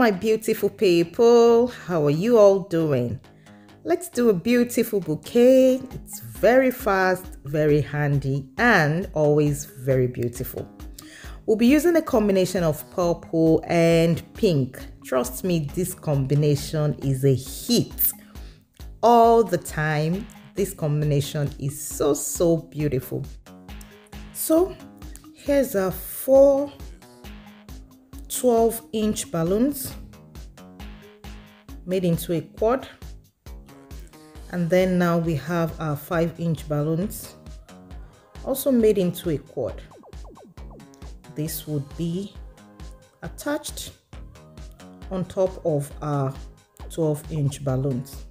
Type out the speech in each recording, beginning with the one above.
my beautiful people, how are you all doing? Let's do a beautiful bouquet. It's very fast, very handy, and always very beautiful. We'll be using a combination of purple and pink. Trust me, this combination is a hit all the time. This combination is so beautiful. So here's our 4 12-inch balloons made into a quad, and then now we have our 5-inch balloons also made into a quad. This would be attached on top of our 12-inch balloons.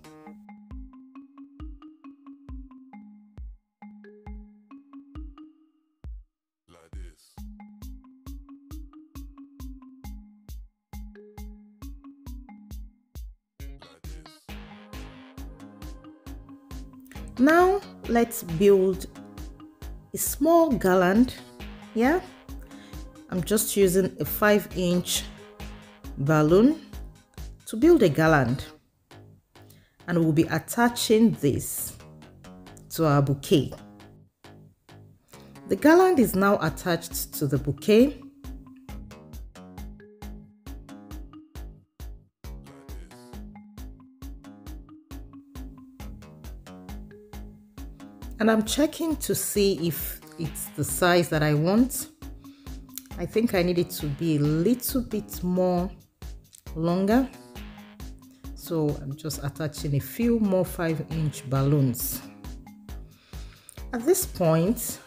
Now let's build a small garland. Yeah, I'm just using a 5-inch balloon to build a garland, and we'll be attaching this to our bouquet. The garland is now attached to the bouquet. And I'm checking to see if it's the size that I want. I think I need it to be a little bit more longer. So I'm just attaching a few more 5-inch balloons. At this point,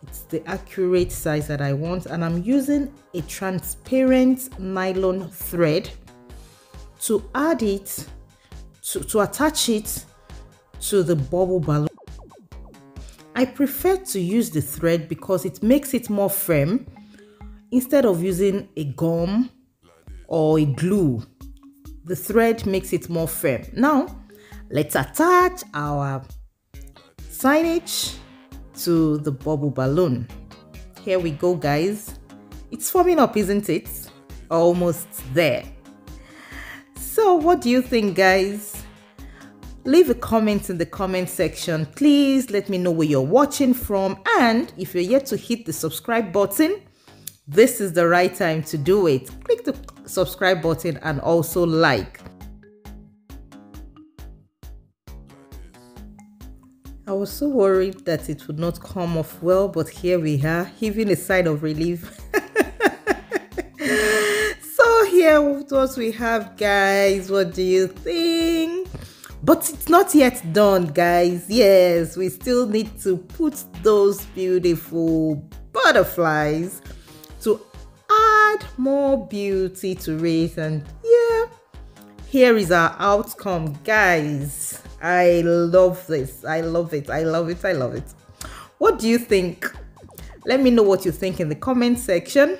it's the accurate size that I want, and I'm using a transparent nylon thread to add it, to attach it to the bubble balloon. I prefer to use the thread because it makes it more firm instead of using a gum or a glue. The thread makes it more firm. Now, let's attach our signage to the bubble balloon. Here we go, guys. It's forming up, isn't it? Almost there. So what do you think, guys? Leave a comment in the comment section. Please let me know where you're watching from, and if you're yet to hit the subscribe button, this is the right time to do it. Click the subscribe button and also like. I was so worried that it would not come off well, but here we are, heaving a sigh of relief. So here what we have, guys. What do you think? But it's not yet done, guys. Yes, we still need to put those beautiful butterflies to add more beauty to it. And yeah, here is our outcome, guys. I love this. I love it. I love it. I love it. What do you think? Let me know what you think in the comment section.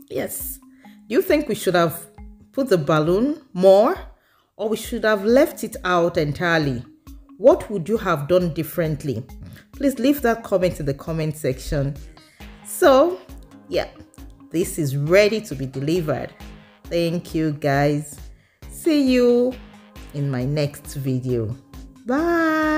Yes. Do you think we should have put the balloon more, or we should have left it out entirely? What would you have done differently? Please leave that comment in the comment section. So yeah, this is ready to be delivered. Thank you, guys. See you in my next video. Bye.